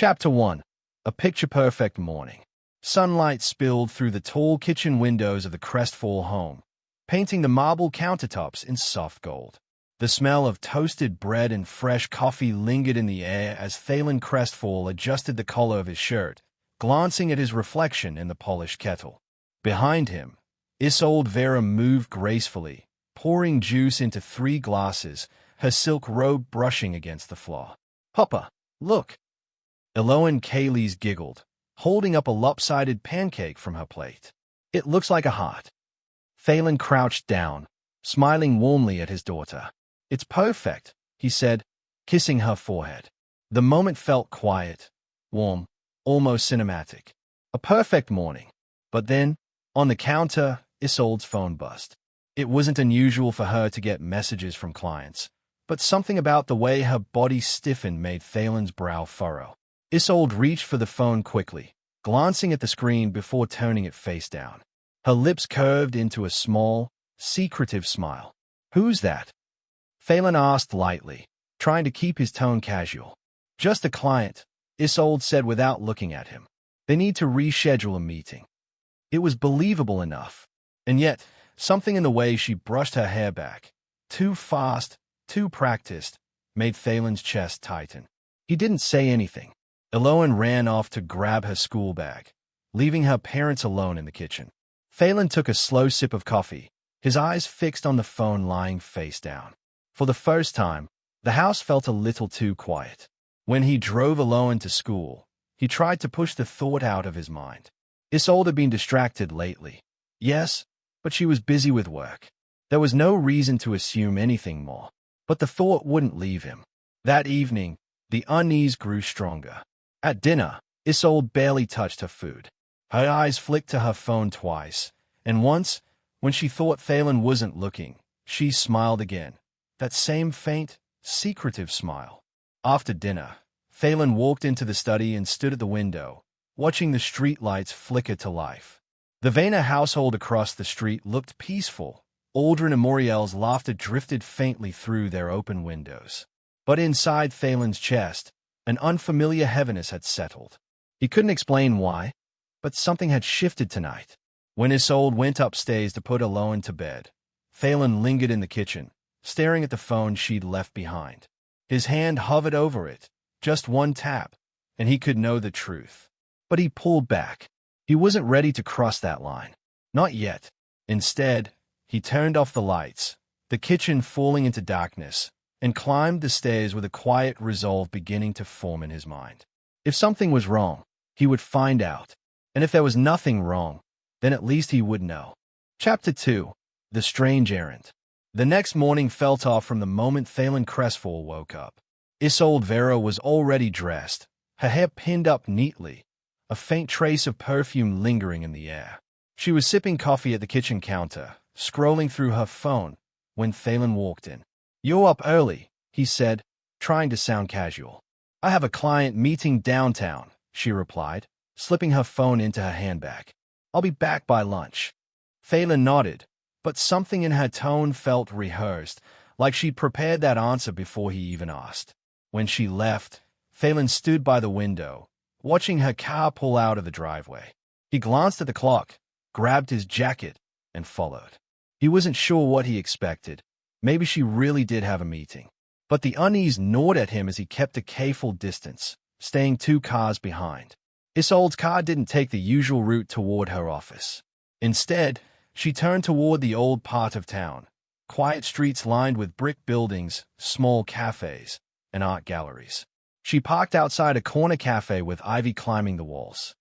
Chapter 1. A picture-perfect morning. Sunlight spilled through the tall kitchen windows of the Crestfall home, painting the marble countertops in soft gold. The smell of toasted bread and fresh coffee lingered in the air as Thalen Crestfall adjusted the collar of his shirt, glancing at his reflection in the polished kettle. Behind him, Isolde Vera moved gracefully, pouring juice into 3 glasses, her silk robe brushing against the floor. "Papa, look!" Eloane Kaylees giggled, holding up a lopsided pancake from her plate. "It looks like a heart." Thalen crouched down, smiling warmly at his daughter. "It's perfect," he said, kissing her forehead. The moment felt quiet, warm, almost cinematic. A perfect morning. But then, on the counter, Isolde's phone buzzed. It wasn't unusual for her to get messages from clients, but something about the way her body stiffened made Thalen's brow furrow. Isolde reached for the phone quickly, glancing at the screen before turning it face down. Her lips curved into a small, secretive smile. "Who's that?" Thalen asked lightly, trying to keep his tone casual. "Just a client," Isolde said without looking at him. "They need to reschedule a meeting." It was believable enough, and yet something in the way she brushed her hair back, too fast, too practiced, made Thalen's chest tighten. He didn't say anything. Eloane ran off to grab her school bag, leaving her parents alone in the kitchen. Thalen took a slow sip of coffee, his eyes fixed on the phone lying face down. For the first time, the house felt a little too quiet. When he drove Eloane to school, he tried to push the thought out of his mind. Isolde had been distracted lately. Yes, but she was busy with work. There was no reason to assume anything more. But the thought wouldn't leave him. That evening, the unease grew stronger. At dinner, Isolde barely touched her food. Her eyes flicked to her phone twice, and once, when she thought Thalen wasn't looking, she smiled again. That same faint, secretive smile. After dinner, Thalen walked into the study and stood at the window, watching the streetlights flicker to life. The Vayner household across the street looked peaceful. Aldrin and Muriel's laughter drifted faintly through their open windows. But inside Thalen's chest, an unfamiliar heaviness had settled. He couldn't explain why, but something had shifted tonight. When Isolde went upstairs to put Eloane to bed, Thalen lingered in the kitchen, staring at the phone she'd left behind. His hand hovered over it, just one tap, and he could know the truth. But he pulled back. He wasn't ready to cross that line. Not yet. Instead, he turned off the lights, the kitchen falling into darkness, and climbed the stairs with a quiet resolve beginning to form in his mind. If something was wrong, he would find out. And if there was nothing wrong, then at least he would know. Chapter 2. The Strange Errand. The next morning felt off from the moment Thalen Crestfall woke up. Isolde Vera was already dressed, her hair pinned up neatly, a faint trace of perfume lingering in the air. She was sipping coffee at the kitchen counter, scrolling through her phone, when Thalen walked in. "You're up early," he said, trying to sound casual. "I have a client meeting downtown," she replied, slipping her phone into her handbag. "I'll be back by lunch." Thalen nodded, but something in her tone felt rehearsed, like she'd prepared that answer before he even asked. When she left, Thalen stood by the window, watching her car pull out of the driveway. He glanced at the clock, grabbed his jacket, and followed. He wasn't sure what he expected. Maybe she really did have a meeting. But the unease gnawed at him as he kept a careful distance, staying 2 cars behind. Isolde's car didn't take the usual route toward her office. Instead, she turned toward the old part of town, quiet streets lined with brick buildings, small cafes, and art galleries. She parked outside a corner cafe with ivy climbing the walls.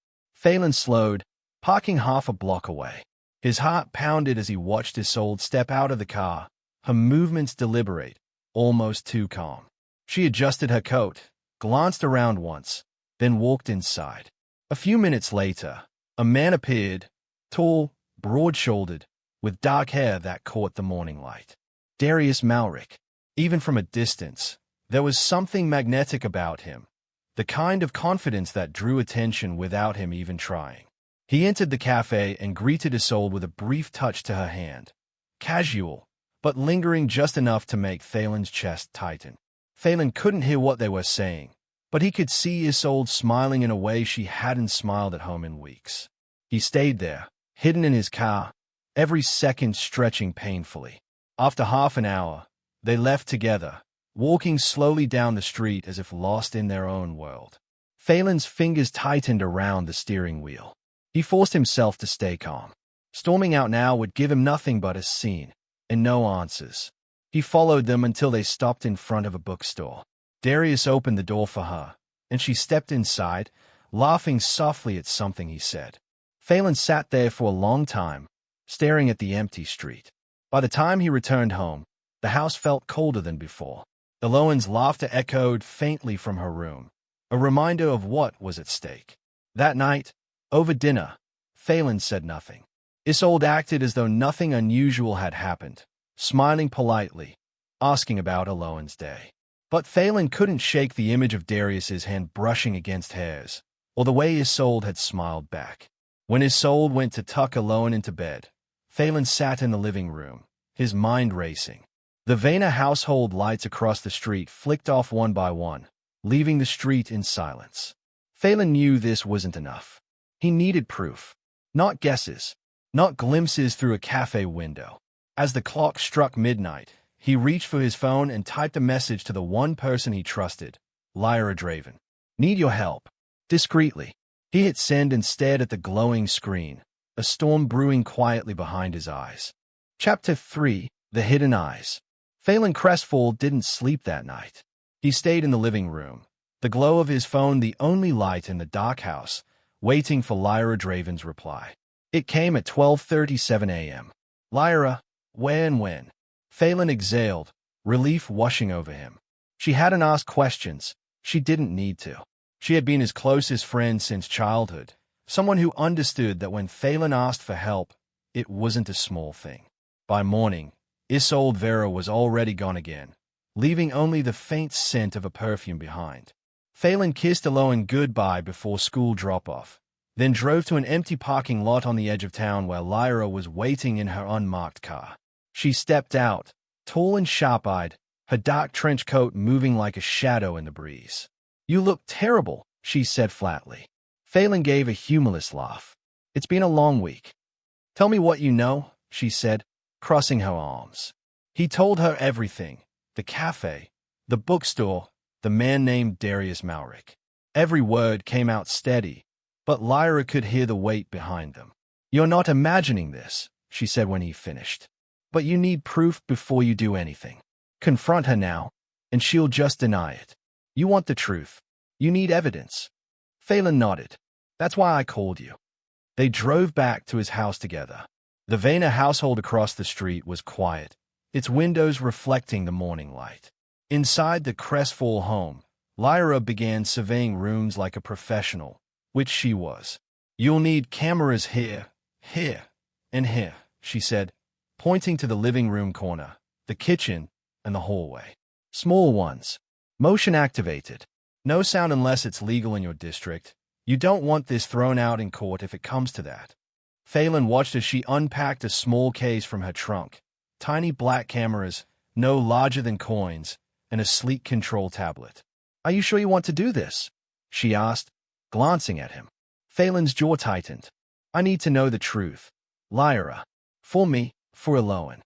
Thalen slowed, parking half a block away. His heart pounded as he watched Isolde step out of the car, her movements deliberate, almost too calm. She adjusted her coat, glanced around once, then walked inside. A few minutes later, a man appeared, tall, broad-shouldered, with dark hair that caught the morning light. Darius Malric. Even from a distance, there was something magnetic about him, the kind of confidence that drew attention without him even trying. He entered the cafe and greeted Isolde with a brief touch to her hand. Casual, but lingering just enough to make Thalen's chest tighten. Thalen couldn't hear what they were saying, but he could see Isolde smiling in a way she hadn't smiled at home in weeks. He stayed there, hidden in his car, every second stretching painfully. After half an hour, they left together, walking slowly down the street as if lost in their own world. Phelan's fingers tightened around the steering wheel. He forced himself to stay calm. Storming out now would give him nothing but a scene, and no answers. He followed them until they stopped in front of a bookstore. Darius opened the door for her, and she stepped inside, laughing softly at something he said. Phelan sat there for a long time, staring at the empty street. By the time he returned home, the house felt colder than before. Eloan's laughter echoed faintly from her room, a reminder of what was at stake. That night, over dinner, Phelan said nothing. Isolde acted as though nothing unusual had happened, smiling politely, asking about Eloan's day. But Phelan couldn't shake the image of Darius's hand brushing against hers, or the way Isolde had smiled back. When Isolde went to tuck Eloan into bed, Phelan sat in the living room, his mind racing. The Vena household lights across the street flicked off one by one, leaving the street in silence. Phelan knew this wasn't enough. He needed proof. Not guesses. Not glimpses through a cafe window. As the clock struck midnight, he reached for his phone and typed a message to the one person he trusted, Lyra Draven. Need your help. Discreetly. He hit send and stared at the glowing screen, a storm brewing quietly behind his eyes. Chapter 3, The Hidden Eyes. Phelan Crestfall didn't sleep that night. He stayed in the living room, the glow of his phone the only light in the dark house, waiting for Lyra Draven's reply. It came at 12:37 a.m. Lyra, where and when? Phelan exhaled, relief washing over him. She hadn't asked questions. She didn't need to. She had been his closest friend since childhood, someone who understood that when Phelan asked for help, it wasn't a small thing. By morning, Isolde Vera was already gone again, leaving only the faint scent of a perfume behind. Phelan kissed Eloan goodbye before school drop-off, then drove to an empty parking lot on the edge of town where Lyra was waiting in her unmarked car. She stepped out, tall and sharp-eyed, her dark trench coat moving like a shadow in the breeze. You look terrible, she said flatly. Phelan gave a humorless laugh. It's been a long week. Tell me what you know, she said, crossing her arms. He told her everything. The cafe, the bookstore, the man named Darius Malric. Every word came out steady, but Lyra could hear the weight behind them. You're not imagining this, she said when he finished. But you need proof before you do anything. Confront her now, and she'll just deny it. You want the truth. You need evidence. Phelan nodded. That's why I called you. They drove back to his house together. The Vena household across the street was quiet, its windows reflecting the morning light. Inside the Crestfall home, Lyra began surveying rooms like a professional, which she was. You'll need cameras here, here, and here, she said, pointing to the living room corner, the kitchen, and the hallway. Small ones. Motion activated. No sound unless it's legal in your district. You don't want this thrown out in court if it comes to that. Phelan watched as she unpacked a small case from her trunk. Tiny black cameras, no larger than coins, and a sleek control tablet. Are you sure you want to do this? She asked, glancing at him. Phelan's jaw tightened. I need to know the truth. Lyra. For me, for Eloan.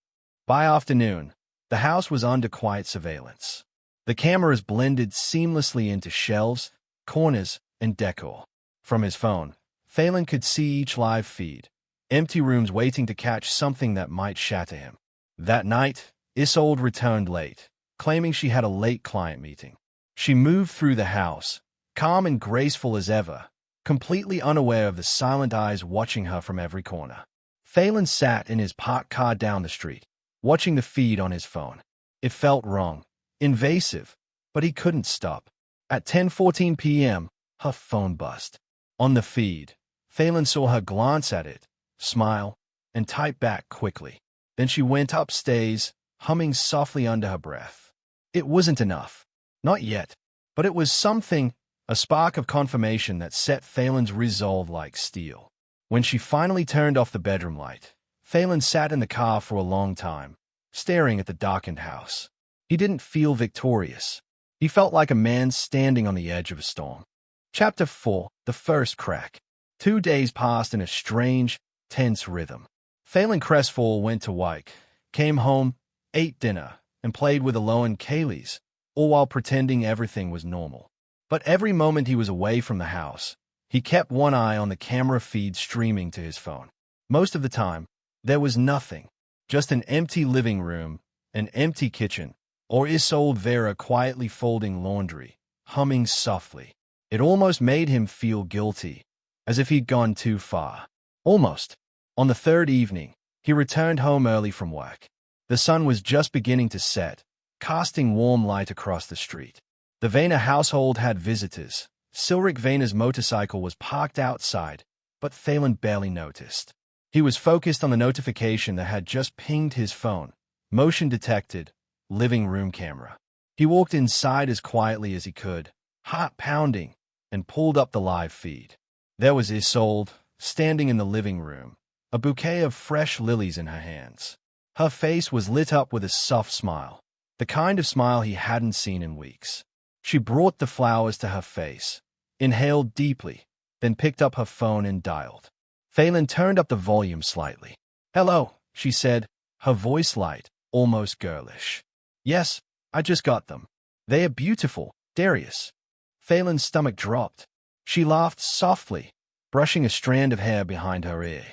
By afternoon, the house was under quiet surveillance. The cameras blended seamlessly into shelves, corners, and decor. From his phone, Phelan could see each live feed, empty rooms waiting to catch something that might shatter him. That night, Isolde returned late, claiming she had a late client meeting. She moved through the house, calm and graceful as ever, completely unaware of the silent eyes watching her from every corner. Phelan sat in his parked car down the street, watching the feed on his phone. It felt wrong, invasive, but he couldn't stop. At 10:14 p.m., her phone buzzed. On the feed, Phelan saw her glance at it, smile, and type back quickly. Then she went upstairs, humming softly under her breath. It wasn't enough. Not yet. But it was something, a spark of confirmation that set Phelan's resolve like steel. When she finally turned off the bedroom light, Phelan sat in the car for a long time, staring at the darkened house. He didn't feel victorious. He felt like a man standing on the edge of a storm. Chapter 4. The First Crack. 2 days passed in a strange, tense rhythm. Phelan Crestfall went to Wyke, came home, ate dinner, and played with Aloe and Kaylee's, all while pretending everything was normal. But every moment he was away from the house, he kept one eye on the camera feed streaming to his phone. Most of the time, there was nothing, just an empty living room, an empty kitchen, or Isolde Vera quietly folding laundry, humming softly. It almost made him feel guilty, as if he'd gone too far. Almost. On the third evening, he returned home early from work. The sun was just beginning to set, casting warm light across the street. The Vayner household had visitors. Silric Vayner's motorcycle was parked outside, but Phelan barely noticed. He was focused on the notification that had just pinged his phone. Motion detected, living room camera. He walked inside as quietly as he could, heart pounding, and pulled up the live feed. There was Isolde, standing in the living room, a bouquet of fresh lilies in her hands. Her face was lit up with a soft smile, the kind of smile he hadn't seen in weeks. She brought the flowers to her face, inhaled deeply, then picked up her phone and dialed. Phelan turned up the volume slightly. "Hello," she said, her voice light, almost girlish. "Yes, I just got them. They are beautiful, Darius." Phelan's stomach dropped. She laughed softly, brushing a strand of hair behind her ear.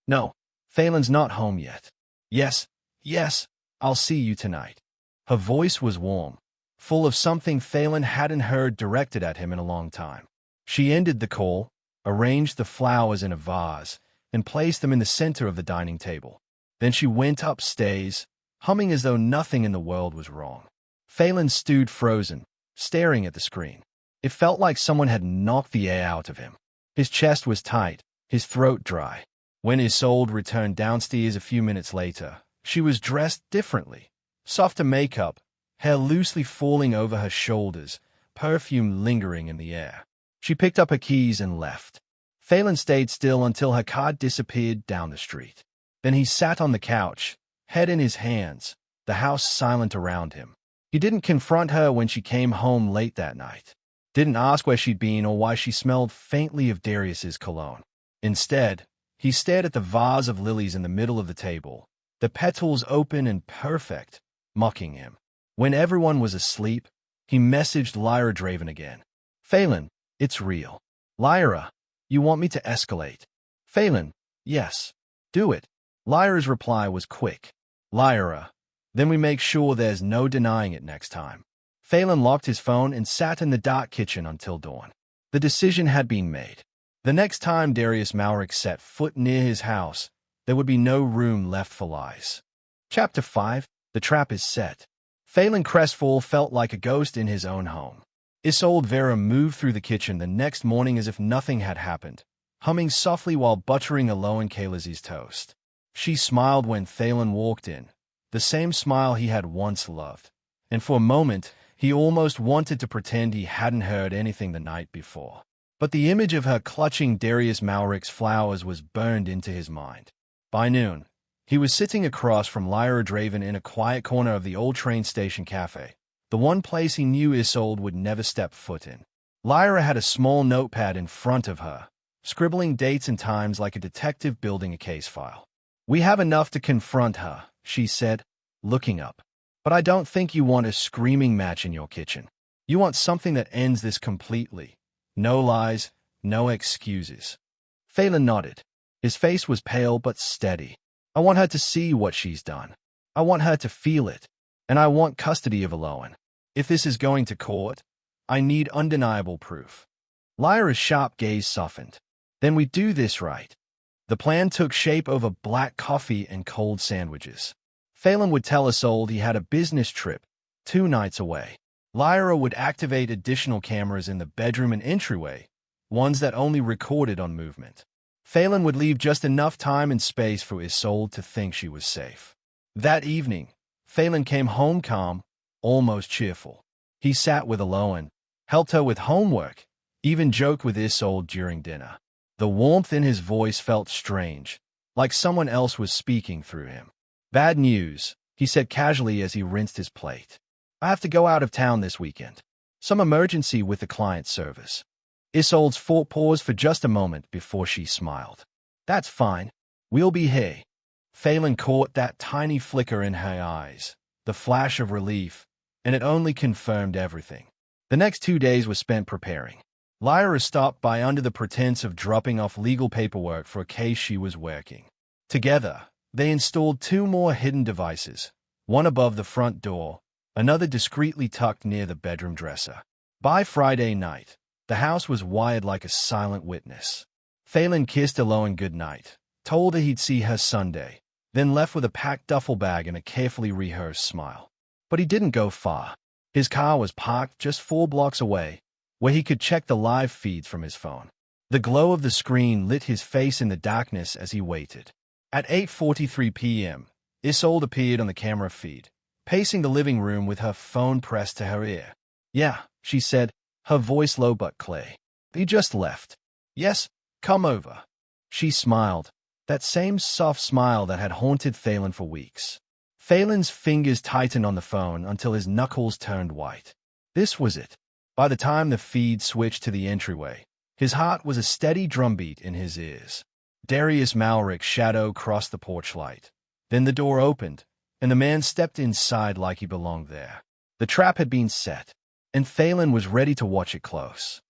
"No, Phelan's not home yet." Yes, I'll see you tonight." Her voice was warm, full of something Phelan hadn't heard directed at him in a long time. She ended the call, arranged the flowers in a vase, and placed them in the center of the dining table. Then she went upstairs, humming as though nothing in the world was wrong. Phelan stood frozen, staring at the screen. It felt like someone had knocked the air out of him. His chest was tight, his throat dry. When Isolde returned downstairs a few minutes later, she was dressed differently. Softer makeup, hair loosely falling over her shoulders, perfume lingering in the air. She picked up her keys and left. Phelan stayed still until her car disappeared down the street. Then he sat on the couch, head in his hands, the house silent around him. He didn't confront her when she came home late that night. Didn't ask where she'd been or why she smelled faintly of Darius's cologne. Instead, he stared at the vase of lilies in the middle of the table, the petals open and perfect, mocking him. When everyone was asleep, he messaged Lyra Draven again. "Phelan, it's real." "Lyra, you want me to escalate?" "Phelan, yes. Do it." Lyra's reply was quick. "Lyra, then we make sure there's no denying it next time." Phelan locked his phone and sat in the dark kitchen until dawn. The decision had been made. The next time Darius Malric set foot near his house, there would be no room left for lies. Chapter 5. The Trap is Set. Phelan Crestfall felt like a ghost in his own home. Isolde Vera moved through the kitchen the next morning as if nothing had happened, humming softly while buttering Aloe and Kaylee's toast. She smiled when Phelan walked in, the same smile he had once loved, and for a moment he almost wanted to pretend he hadn't heard anything the night before. But the image of her clutching Darius Malric's flowers was burned into his mind. By noon, he was sitting across from Lyra Draven in a quiet corner of the old train station cafe, the one place he knew Isolde would never step foot in. Lyra had a small notepad in front of her, scribbling dates and times like a detective building a case file. "We have enough to confront her," she said, looking up. "But I don't think you want a screaming match in your kitchen. You want something that ends this completely. No lies, no excuses." Phelan nodded. His face was pale but steady. "I want her to see what she's done. I want her to feel it. And I want custody of Aloe. If this is going to court, I need undeniable proof." Lyra's sharp gaze softened. "Then we do this right." The plan took shape over black coffee and cold sandwiches. Phelan would tell Isolde he had a business trip 2 nights away. Lyra would activate additional cameras in the bedroom and entryway, ones that only recorded on movement. Phelan would leave just enough time and space for Isolde to think she was safe. That evening, Phelan came home calm, almost cheerful. He sat with Aloe, helped her with homework, even joked with Isolde during dinner. The warmth in his voice felt strange, like someone else was speaking through him. "Bad news," he said casually as he rinsed his plate. "I have to go out of town this weekend." Some emergency with the client service. Isolde's fort paused for just a moment before she smiled. That's fine. We'll be here. Phelan caught that tiny flicker in her eyes, the flash of relief, and it only confirmed everything. The next 2 days were spent preparing. Lyra stopped by under the pretense of dropping off legal paperwork for a case she was working. Together, they installed 2 more hidden devices, one above the front door, another discreetly tucked near the bedroom dresser. By Friday night, the house was wired like a silent witness. Phelan kissed Eloane goodnight, told her he'd see her Sunday, then left with a packed duffel bag and a carefully rehearsed smile. But he didn't go far. His car was parked just 4 blocks away, where he could check the live feeds from his phone. The glow of the screen lit his face in the darkness as he waited. At 8:43 p.m., Isolde appeared on the camera feed, pacing the living room with her phone pressed to her ear. "Yeah," she said, her voice low but clear. "He just left." "Yes, come over." She smiled, that same soft smile that had haunted Phelan for weeks. Phelan's fingers tightened on the phone until his knuckles turned white. This was it. By the time the feed switched to the entryway, his heart was a steady drumbeat in his ears. Darius Malrick's shadow crossed the porch light. Then the door opened, and the man stepped inside like he belonged there. The trap had been set, and Phelan was ready to watch it close.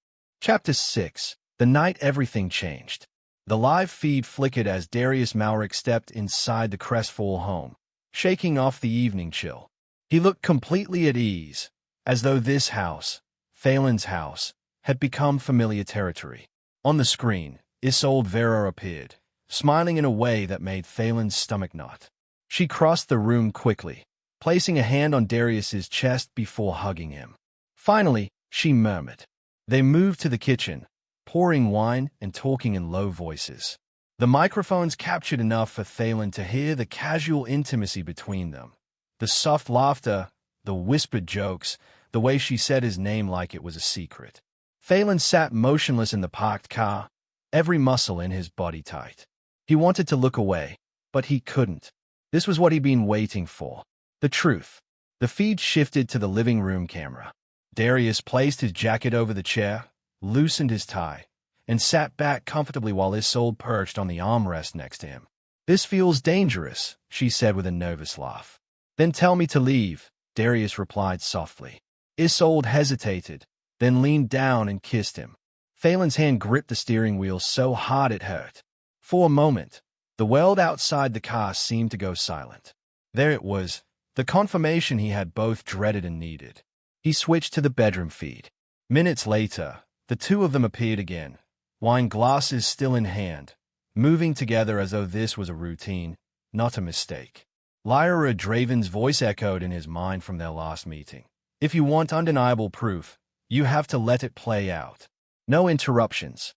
Chapter 6. The night everything changed. The live feed flickered as Darius Malrick stepped inside the Crestfall home, shaking off the evening chill. He looked completely at ease, as though this house, Phelan's house, had become familiar territory. On the screen, Isolde Vera appeared, smiling in a way that made Phelan's stomach knot. She crossed the room quickly, placing a hand on Darius's chest before hugging him. Finally, she murmured. They moved to the kitchen, pouring wine and talking in low voices. The microphones captured enough for Phelan to hear the casual intimacy between them. The soft laughter, the whispered jokes, the way she said his name like it was a secret. Phelan sat motionless in the parked car, every muscle in his body tight. He wanted to look away, but he couldn't. This was what he'd been waiting for. The truth. The feed shifted to the living room camera. Darius placed his jacket over the chair, loosened his tie, and sat back comfortably while Isolde perched on the armrest next to him. "This feels dangerous," she said with a nervous laugh. "Then tell me to leave," Darius replied softly. Isolde hesitated, then leaned down and kissed him. Phelan's hand gripped the steering wheel so hard it hurt. For a moment, the world outside the car seemed to go silent. There it was, the confirmation he had both dreaded and needed. He switched to the bedroom feed. Minutes later, the two of them appeared again, wine glasses still in hand, moving together as though this was a routine, not a mistake. Lyra Draven's voice echoed in his mind from their last meeting. "If you want undeniable proof, you have to let it play out. No interruptions."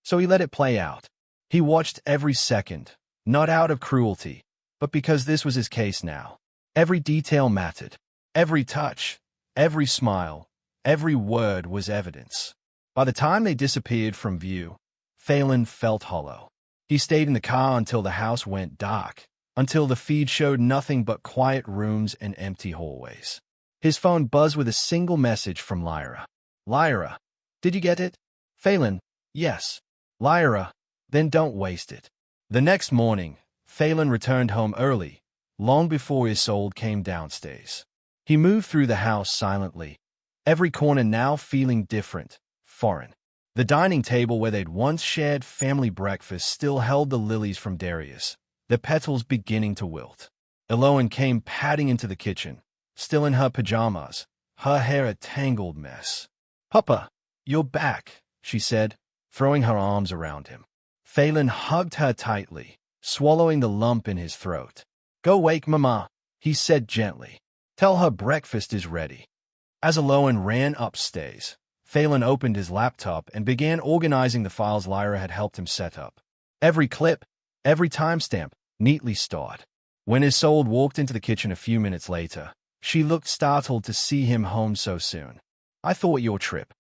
So he let it play out. He watched every second, not out of cruelty, but because this was his case now. Every detail mattered. Every touch, every smile, every word was evidence. By the time they disappeared from view, Phelan felt hollow. He stayed in the car until the house went dark, until the feed showed nothing but quiet rooms and empty hallways. His phone buzzed with a single message from Lyra. "Lyra, did you get it?" Phelan, "Yes." "Lyra, then don't waste it." The next morning, Phelan returned home early, long before Isolde came downstairs. He moved through the house silently, every corner now feeling different, foreign. The dining table where they'd once shared family breakfast still held the lilies from Darius, the petals beginning to wilt. Eloane came padding into the kitchen, still in her pajamas, her hair a tangled mess. "Papa, you're back," she said, throwing her arms around him. Phelan hugged her tightly, swallowing the lump in his throat. "Go wake Mama," he said gently. "Tell her breakfast is ready." As Eloane ran upstairs, Phelan opened his laptop and began organizing the files Lyra had helped him set up. Every clip, every timestamp, neatly starred. When Isolde walked into the kitchen a few minutes later, she looked startled to see him home so soon. "I thought your trip."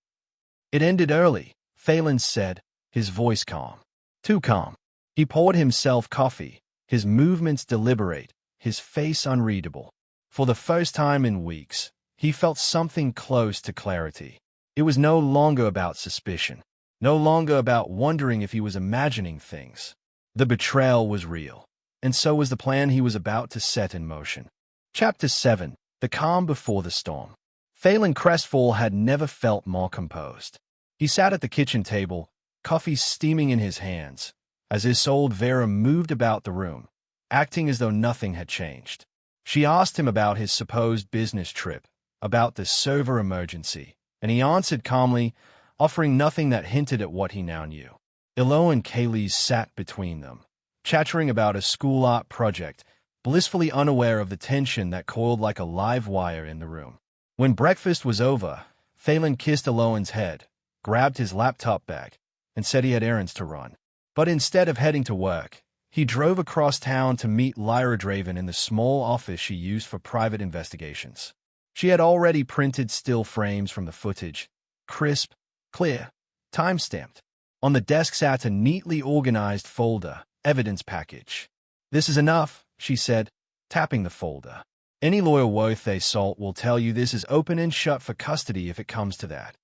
"It ended early," Phelan said, his voice calm. Too calm. He poured himself coffee, his movements deliberate, his face unreadable. For the first time in weeks, he felt something close to clarity. It was no longer about suspicion, no longer about wondering if he was imagining things. The betrayal was real, and so was the plan he was about to set in motion. Chapter 7. The Calm Before the Storm. Phelan Crestfall had never felt more composed. He sat at the kitchen table, coffee steaming in his hands, as Isolde Vera moved about the room, acting as though nothing had changed. She asked him about his supposed business trip, about the server emergency, and he answered calmly, offering nothing that hinted at what he now knew. Ilo and Kaylee sat between them, chattering about a school art project, blissfully unaware of the tension that coiled like a live wire in the room. When breakfast was over, Phelan kissed Eloan's head, grabbed his laptop bag, and said he had errands to run. But instead of heading to work, he drove across town to meet Lyra Draven in the small office she used for private investigations. She had already printed still frames from the footage, crisp, clear, time-stamped. On the desk sat a neatly organized folder, evidence package. "This is enough," she said, tapping the folder. "Any lawyer worth their salt will tell you this is open and shut for custody if it comes to that."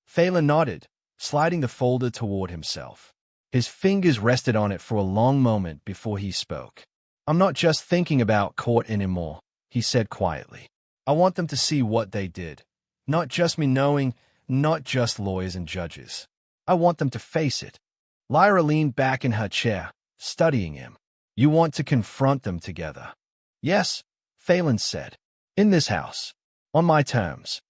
Phelan nodded, sliding the folder toward himself. His fingers rested on it for a long moment before he spoke. "I'm not just thinking about court anymore," he said quietly. "I want them to see what they did. Not just me knowing, not just lawyers and judges. I want them to face it." Lyra leaned back in her chair, studying him. "You want to confront them together?" "Yes," Phelan said. "In this house. On my terms."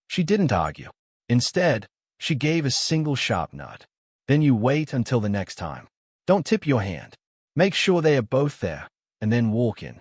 She didn't argue. Instead, she gave a single sharp nod. "Then you wait until the next time. Don't tip your hand. Make sure they are both there, and then walk in."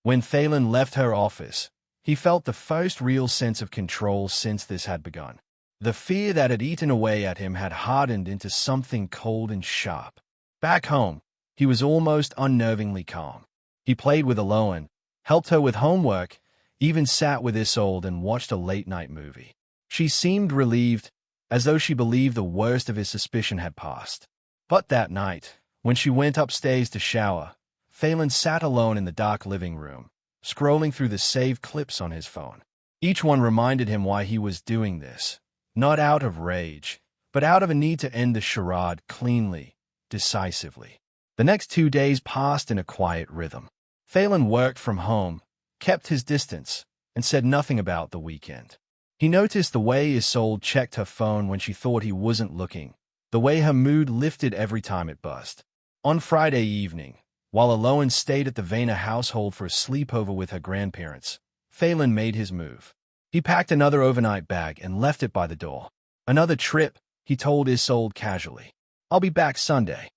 When Phelan left her office, he felt the first real sense of control since this had begun. The fear that had eaten away at him had hardened into something cold and sharp. Back home, he was almost unnervingly calm. He played with Eloan, helped her with homework, even sat with Isolde and watched a late-night movie. She seemed relieved, as though she believed the worst of his suspicion had passed. But that night, when she went upstairs to shower, Phelan sat alone in the dark living room, scrolling through the saved clips on his phone. Each one reminded him why he was doing this, not out of rage, but out of a need to end the charade cleanly, decisively. The next 2 days passed in a quiet rhythm. Phelan worked from home, kept his distance, and said nothing about the weekend. He noticed the way Isolde checked her phone when she thought he wasn't looking, the way her mood lifted every time it buzzed. On Friday evening, while Eloan stayed at the Vayner household for a sleepover with her grandparents, Phelan made his move. He packed another overnight bag and left it by the door. "Another trip," he told Isolde casually. "I'll be back Sunday."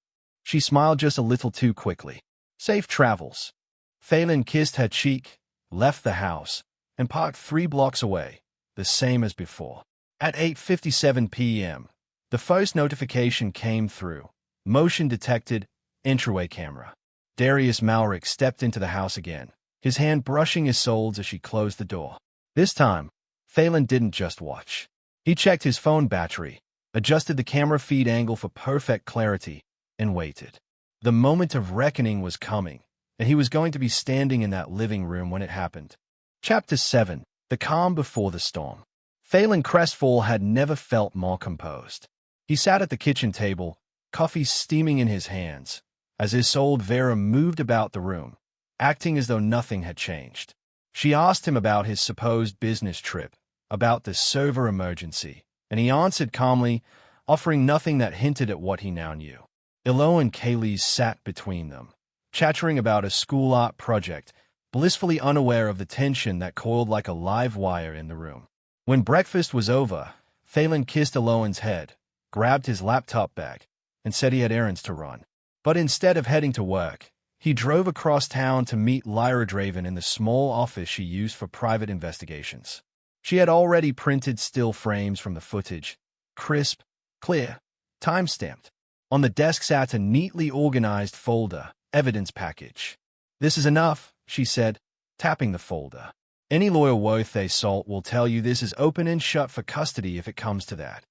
She smiled just a little too quickly. "Safe travels." Phelan kissed her cheek, left the house, and parked 3 blocks away, the same as before. At 8:57 p.m., the first notification came through. Motion detected, entryway camera. Darius Malrick stepped into the house again, his hand brushing Isolde's as she closed the door. This time, Phelan didn't just watch. He checked his phone battery, adjusted the camera feed angle for perfect clarity, and waited. The moment of reckoning was coming, and he was going to be standing in that living room when it happened. Chapter 7. The Calm Before the Storm. Phelan Crestfall had never felt more composed. He sat at the kitchen table, coffee steaming in his hands, as Isolde Vera moved about the room, acting as though nothing had changed. She asked him about his supposed business trip, about the server emergency, and he answered calmly, offering nothing that hinted at what he now knew. Ilo and Kaylee sat between them, chattering about a school art project, blissfully unaware of the tension that coiled like a live wire in the room. When breakfast was over, Phelan kissed Eloan's head, grabbed his laptop bag, and said he had errands to run. But instead of heading to work, he drove across town to meet Lyra Draven in the small office she used for private investigations. She had already printed still frames from the footage, crisp, clear, time-stamped. On the desk sat a neatly organized folder, evidence package. "This is enough," she said, tapping the folder. "Any lawyer worth their salt will tell you this is open and shut for custody if it comes to that."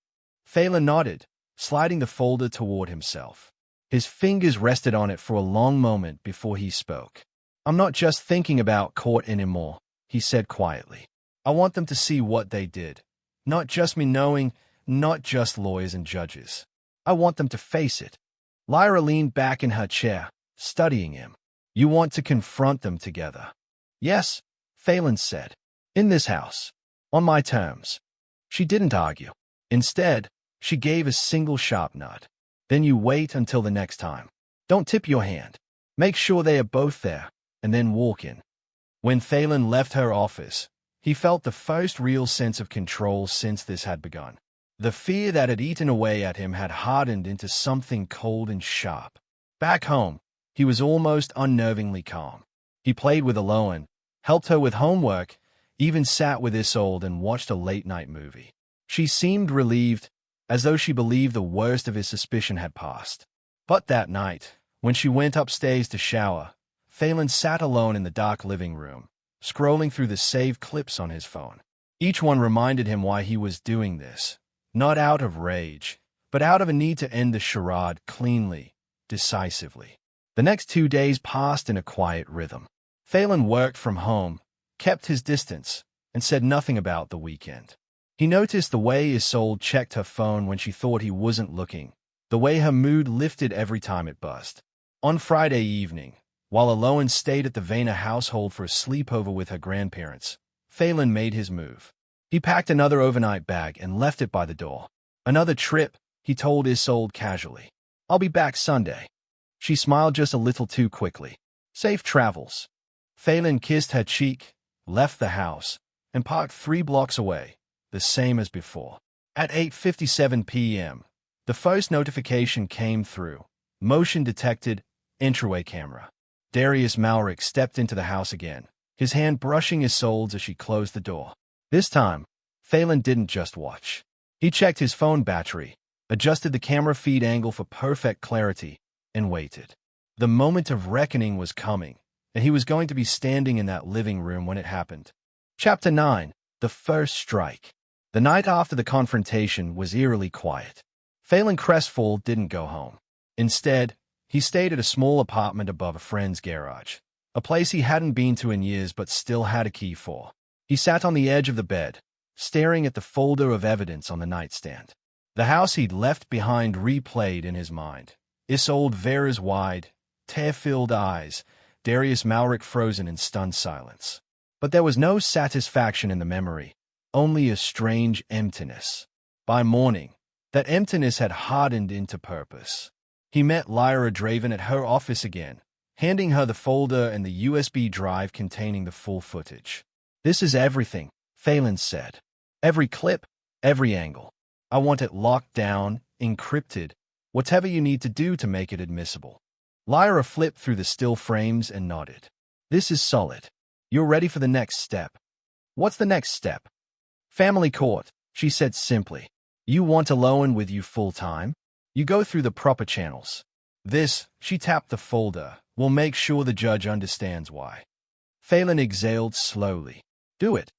Phelan nodded, sliding the folder toward himself. His fingers rested on it for a long moment before he spoke. "I'm not just thinking about court anymore," he said quietly. "I want them to see what they did. Not just me knowing, not just lawyers and judges. I want them to face it. Lyra leaned back in her chair, studying him. You want to confront them together? Yes, Phelan said. In this house. On my terms. She didn't argue. Instead, she gave a single sharp nod. Then you wait until the next time. Don't tip your hand. Make sure they are both there, and then walk in. When Phelan left her office, he felt the first real sense of control since this had begun. The fear that had eaten away at him had hardened into something cold and sharp. Back home, he was almost unnervingly calm. He played with Aloan, helped her with homework, even sat with Isolde and watched a late-night movie. She seemed relieved, as though she believed the worst of his suspicion had passed. But that night, when she went upstairs to shower, Phelan sat alone in the dark living room, scrolling through the saved clips on his phone. Each one reminded him why he was doing this, not out of rage, but out of a need to end the charade cleanly, decisively. The next 2 days passed in a quiet rhythm. Phelan worked from home, kept his distance, and said nothing about the weekend. He noticed the way Isolde checked her phone when she thought he wasn't looking, the way her mood lifted every time it buzzed. On Friday evening, while Aloan stayed at the Vayner household for a sleepover with her grandparents, Phelan made his move. He packed another overnight bag and left it by the door. Another trip, he told Isolde casually. I'll be back Sunday. She smiled just a little too quickly. Safe travels. Phelan kissed her cheek, left the house, and parked 3 blocks away, the same as before. At 8:57 p.m., the first notification came through. Motion detected, entryway camera. Darius Malric stepped into the house again, his hand brushing Isolde's as she closed the door. This time, Phelan didn't just watch. He checked his phone battery, adjusted the camera feed angle for perfect clarity, and waited. The moment of reckoning was coming, and he was going to be standing in that living room when it happened. Chapter 9. The First Strike. The night after the confrontation was eerily quiet. Phelan Crestfall didn't go home. Instead, he stayed at a small apartment above a friend's garage, a place he hadn't been to in years but still had a key for. He sat on the edge of the bed, staring at the folder of evidence on the nightstand. The house he'd left behind replayed in his mind. Isolde Vera's wide, tear-filled eyes, Darius Malric frozen in stunned silence. But there was no satisfaction in the memory, only a strange emptiness. By morning, that emptiness had hardened into purpose. He met Lyra Draven at her office again, handing her the folder and the USB drive containing the full footage. This is everything, Phelan said. Every clip, every angle. I want it locked down, encrypted, whatever you need to do to make it admissible. Lyra flipped through the still frames and nodded. This is solid. You're ready for the next step. What's the next step? Family court, she said simply. You want Aloan with you full-time? You go through the proper channels. This, she tapped the folder, will make sure the judge understands why. Phelan exhaled slowly. Do it.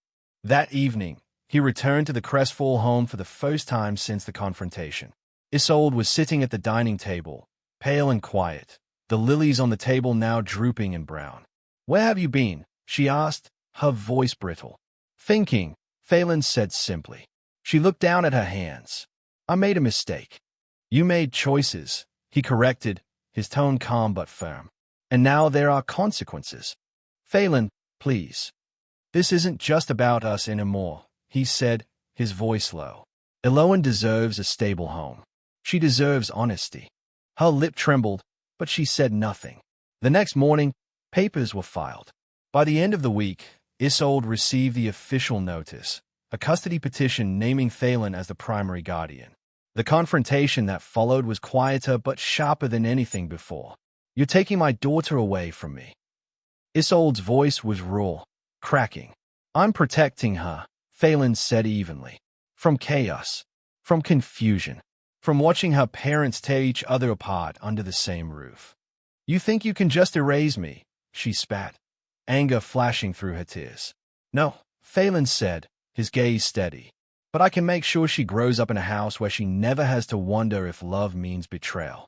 That evening, he returned to the Crestfall home for the first time since the confrontation. Isolde was sitting at the dining table, pale and quiet, the lilies on the table now drooping and brown. Where have you been? She asked, her voice brittle. Thinking, Phelan said simply. She looked down at her hands. I made a mistake. You made choices, he corrected, his tone calm but firm. And now there are consequences. Phelan, please. This isn't just about us anymore, he said, his voice low. Aloan deserves a stable home. She deserves honesty. Her lip trembled, but she said nothing. The next morning, papers were filed. By the end of the week, Isolde received the official notice, a custody petition naming Phelan as the primary guardian. The confrontation that followed was quieter but sharper than anything before. You're taking my daughter away from me. Isolde's voice was raw, cracking. I'm protecting her, Phelan said evenly. From chaos, from confusion, from watching her parents tear each other apart under the same roof. You think you can just erase me, she spat, anger flashing through her tears. No, Phelan said, his gaze steady. But I can make sure she grows up in a house where she never has to wonder if love means betrayal.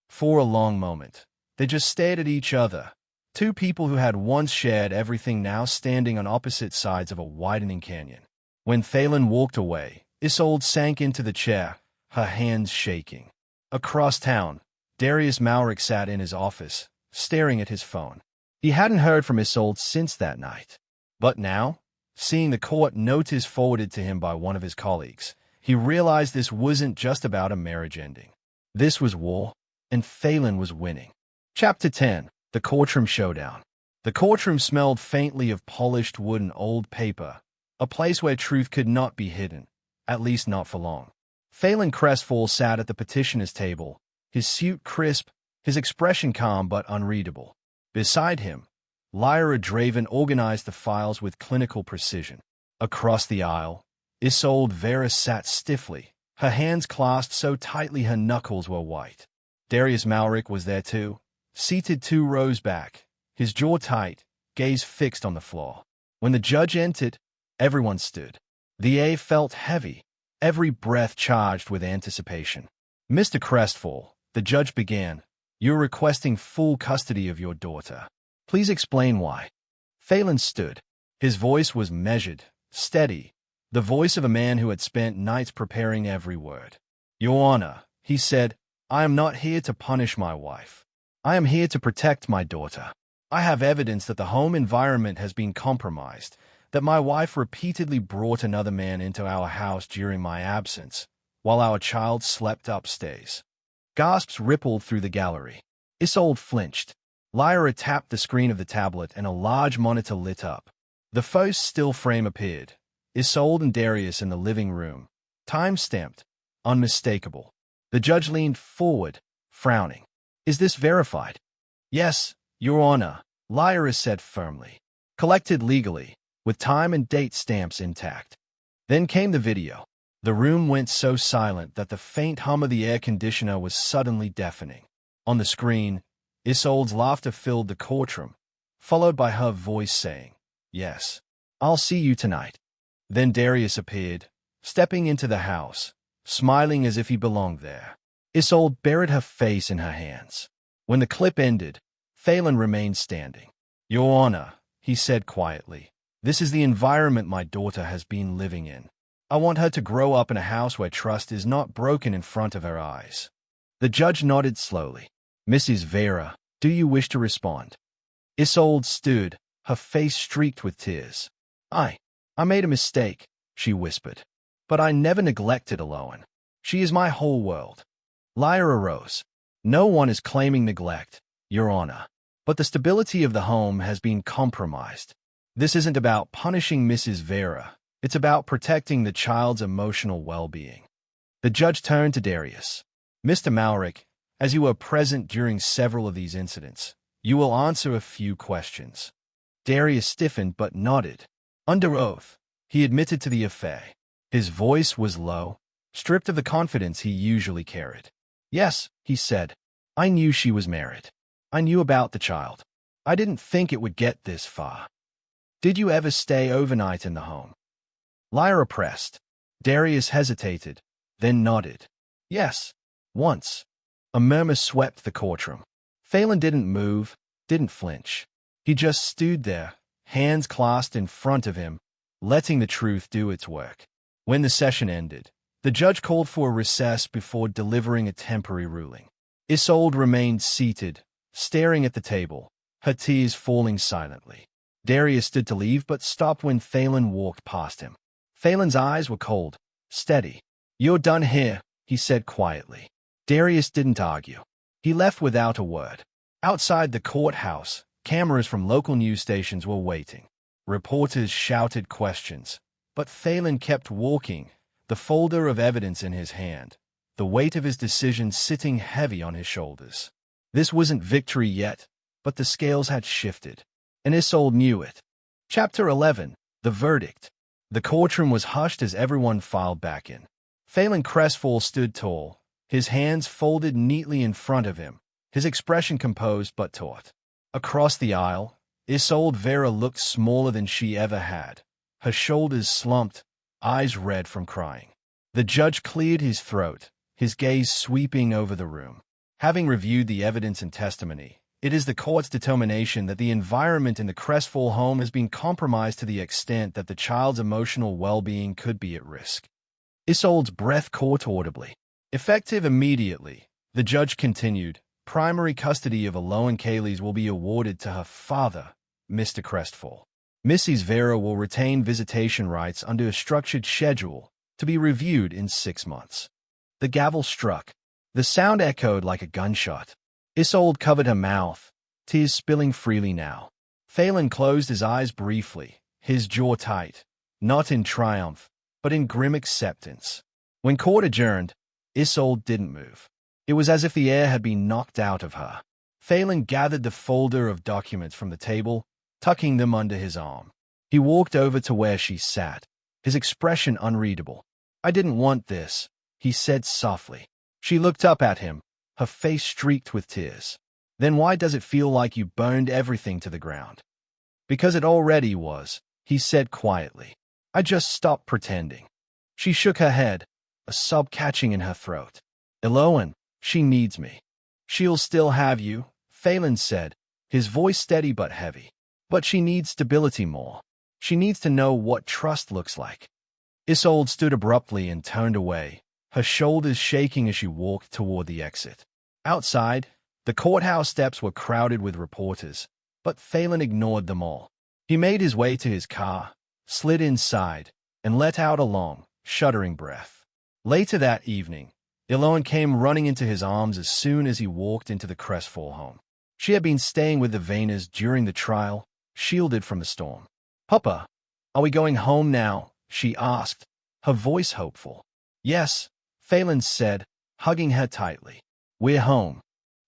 For a long moment, they just stared at each other, two people who had once shared everything now standing on opposite sides of a widening canyon. When Phelan walked away, Isolde sank into the chair, her hands shaking. Across town, Darius Malric sat in his office, staring at his phone. He hadn't heard from Isolde since that night. But now, seeing the court notice forwarded to him by one of his colleagues, he realized this wasn't just about a marriage ending. This was war, and Phelan was winning. Chapter 10. The Courtroom Showdown. The courtroom smelled faintly of polished wood and old paper, a place where truth could not be hidden, at least not for long. Phelan Crestfall sat at the petitioner's table, his suit crisp, his expression calm but unreadable. Beside him, Lyra Draven organized the files with clinical precision. Across the aisle, Isolde Vera sat stiffly, her hands clasped so tightly her knuckles were white. Darius Malric was there too, seated 2 rows back, his jaw tight, gaze fixed on the floor. When the judge entered, everyone stood. The air felt heavy, every breath charged with anticipation. "Mr. Crestfall," the judge began, "you're requesting full custody of your daughter. Please explain why." Phelan stood. His voice was measured, steady, the voice of a man who had spent nights preparing every word. "Your Honor," he said, "I am not here to punish my wife. I am here to protect my daughter. I have evidence that the home environment has been compromised, that my wife repeatedly brought another man into our house during my absence, while our child slept upstairs." Gasps rippled through the gallery. Isolde flinched. Lyra tapped the screen of the tablet and a large monitor lit up. The first still frame appeared. Isolde and Darius in the living room. Time-stamped. Unmistakable. The judge leaned forward, frowning. "Is this verified?" "Yes, Your Honor," Lyra said firmly. "Collected legally, with time and date stamps intact." Then came the video. The room went so silent that the faint hum of the air conditioner was suddenly deafening. On the screen, Isolde's laughter filled the courtroom, followed by her voice saying, "Yes, I'll see you tonight." Then Darius appeared, stepping into the house, smiling as if he belonged there. Isolde buried her face in her hands. When the clip ended, Phelan remained standing. "Your Honor," he said quietly, "this is the environment my daughter has been living in. I want her to grow up in a house where trust is not broken in front of her eyes." The judge nodded slowly. "Mrs. Vera, do you wish to respond?" Isolde stood, her face streaked with tears. I made a mistake," she whispered. "But I never neglected Aloan. She is my whole world." Lyra rose. "No one is claiming neglect, Your Honor. But the stability of the home has been compromised. This isn't about punishing Mrs. Vera. It's about protecting the child's emotional well-being." The judge turned to Darius. "Mr. Malric, as you were present during several of these incidents, you will answer a few questions." Darius stiffened but nodded. Under oath, he admitted to the affair. His voice was low, stripped of the confidence he usually carried. "Yes," he said, "I knew she was married. I knew about the child. I didn't think it would get this far." "Did you ever stay overnight in the home?" Lyra pressed. Darius hesitated, then nodded. "Yes, once." A murmur swept the courtroom. Phelan didn't move, didn't flinch. He just stood there, hands clasped in front of him, letting the truth do its work. When the session ended, the judge called for a recess before delivering a temporary ruling. Isolde remained seated, staring at the table, her tears falling silently. Darius stood to leave but stopped when Phelan walked past him. Phelan's eyes were cold, steady. "You're done here," he said quietly. Darius didn't argue. He left without a word. Outside the courthouse, cameras from local news stations were waiting. Reporters shouted questions, but Phelan kept walking, the folder of evidence in his hand, the weight of his decision sitting heavy on his shoulders. This wasn't victory yet, but the scales had shifted, and Isolde knew it. Chapter 11. The Verdict. The courtroom was hushed as everyone filed back in. Phelan Crestfall stood tall, his hands folded neatly in front of him, his expression composed but taut. Across the aisle, Isolde Vera looked smaller than she ever had, her shoulders slumped, eyes red from crying. The judge cleared his throat, his gaze sweeping over the room. Having reviewed the evidence and testimony, it is the court's determination that the environment in the Crestfall home has been compromised to the extent that the child's emotional well-being could be at risk. Isolde's breath caught audibly. Effective immediately, the judge continued, primary custody of Eloan Kayleys will be awarded to her father, Mr. Crestfall. Mrs. Vera will retain visitation rights under a structured schedule to be reviewed in 6 months. The gavel struck. The sound echoed like a gunshot. Isolde covered her mouth, tears spilling freely now. Phelan closed his eyes briefly, his jaw tight, not in triumph, but in grim acceptance. When court adjourned, Isolde didn't move. It was as if the air had been knocked out of her. Phelan gathered the folder of documents from the table, tucking them under his arm. He walked over to where she sat, his expression unreadable. "I didn't want this," he said softly. She looked up at him, her face streaked with tears. "Then why does it feel like you burned everything to the ground?" "Because it already was," he said quietly. "I just stopped pretending." She shook her head, a sob catching in her throat. "Eloan, she needs me." "She'll still have you," Phelan said, his voice steady but heavy. "But she needs stability more. She needs to know what trust looks like." Isolde stood abruptly and turned away, her shoulders shaking as she walked toward the exit. Outside, the courthouse steps were crowded with reporters, but Phelan ignored them all. He made his way to his car, slid inside, and let out a long, shuddering breath. Later that evening, Eloan came running into his arms as soon as he walked into the Crestfall home. She had been staying with the Vayners during the trial, shielded from the storm. "Papa, are we going home now?" she asked, her voice hopeful. "Yes," Phelan said, hugging her tightly. "We're home."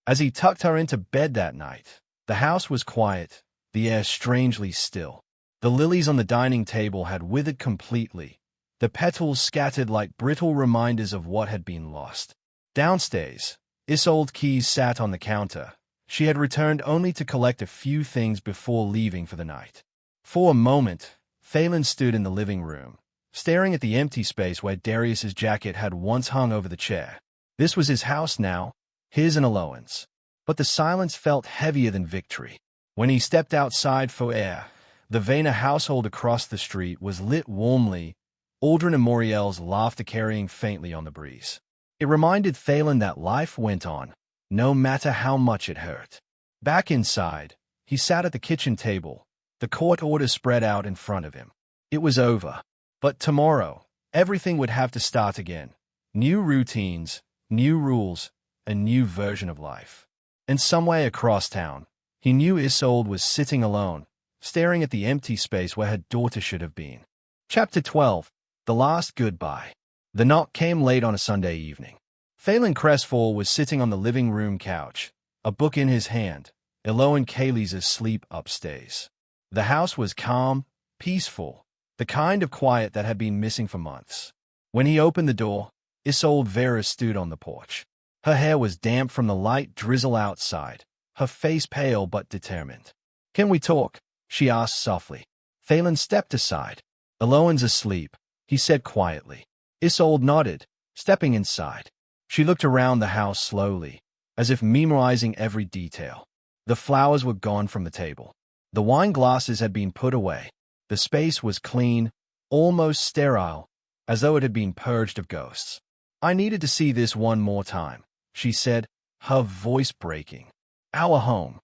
As he tucked her into bed that night, the house was quiet, the air strangely still. The lilies on the dining table had withered completely, the petals scattered like brittle reminders of what had been lost. Downstairs, Isolde Keyes sat on the counter. She had returned only to collect a few things before leaving for the night. For a moment, Phelan stood in the living room, staring at the empty space where Darius's jacket had once hung over the chair. This was his house now, his and Eloan's. But the silence felt heavier than victory. When he stepped outside for air, the Vayner household across the street was lit warmly, Aldrin and Muriel's laughter carrying faintly on the breeze. It reminded Phelan that life went on, no matter how much it hurt. Back inside, he sat at the kitchen table, the court order spread out in front of him. It was over. But tomorrow, everything would have to start again. New routines, new rules, a new version of life. And somewhere across town, he knew Isolde was sitting alone, staring at the empty space where her daughter should have been. Chapter 12. The Last Goodbye. The knock came late on a Sunday evening. Phelan Crestfall was sitting on the living room couch, a book in his hand, Eloan Kayleys asleep upstairs. The house was calm, peaceful, the kind of quiet that had been missing for months. When he opened the door, Isolde Vera stood on the porch. Her hair was damp from the light drizzle outside, her face pale but determined. "Can we talk?" she asked softly. Phelan stepped aside. "Eloan's asleep," he said quietly. Isolde nodded, stepping inside. She looked around the house slowly, as if memorizing every detail. The flowers were gone from the table. The wine glasses had been put away. The space was clean, almost sterile, as though it had been purged of ghosts. "I needed to see this one more time," she said, her voice breaking. "Our home."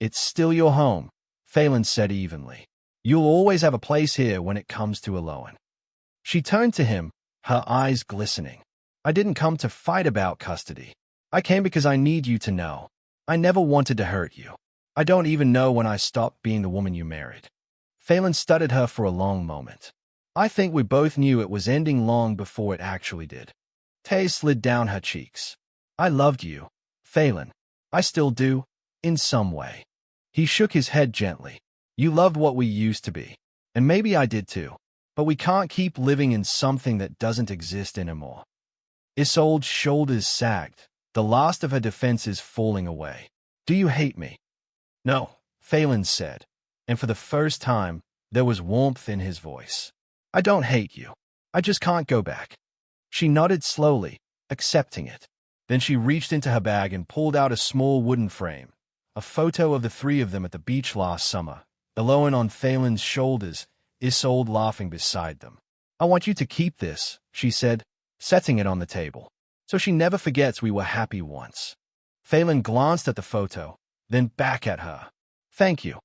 "It's still your home," Phelan said evenly. "You'll always have a place here when it comes to Eloan." She turned to him, her eyes glistening. "I didn't come to fight about custody. I came because I need you to know. I never wanted to hurt you. I don't even know when I stopped being the woman you married." Phelan studied her for a long moment. "I think we both knew it was ending long before it actually did." Tears slid down her cheeks. "I loved you, Phelan. I still do, in some way." He shook his head gently. "You loved what we used to be. And maybe I did too. But we can't keep living in something that doesn't exist anymore." Isolde's shoulders sagged, the last of her defenses falling away. "Do you hate me?" "No," Phelan said, and for the first time, there was warmth in his voice. "I don't hate you. I just can't go back." She nodded slowly, accepting it. Then she reached into her bag and pulled out a small wooden frame, a photo of the three of them at the beach last summer, Eloan on Phelan's shoulders, Isolde laughing beside them. I want you to keep this, she said, setting it on the table, so she never forgets we were happy once. Phelan glanced at the photo, then back at her. Thank you.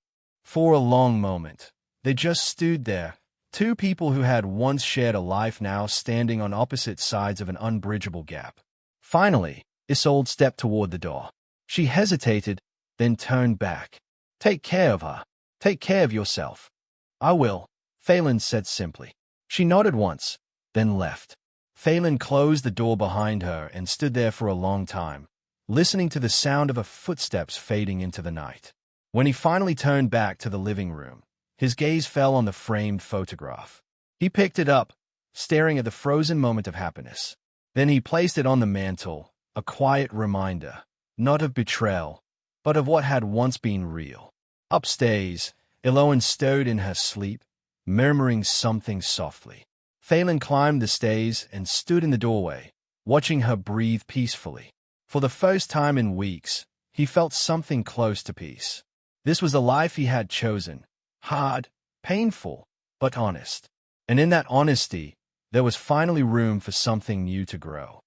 For a long moment, they just stood there, two people who had once shared a life now standing on opposite sides of an unbridgeable gap. Finally, Isolde stepped toward the door. She hesitated, then turned back. Take care of her. Take care of yourself. I will, Phelan said simply. She nodded once, then left. Phelan closed the door behind her and stood there for a long time, listening to the sound of her footsteps fading into the night. When he finally turned back to the living room, his gaze fell on the framed photograph. He picked it up, staring at the frozen moment of happiness. Then he placed it on the mantel, a quiet reminder, not of betrayal, but of what had once been real. Upstairs, Eloane stirred in her sleep, murmuring something softly. Phelan climbed the stairs and stood in the doorway, watching her breathe peacefully. For the first time in weeks, he felt something close to peace. This was the life he had chosen. Hard, painful, but honest. And in that honesty, there was finally room for something new to grow.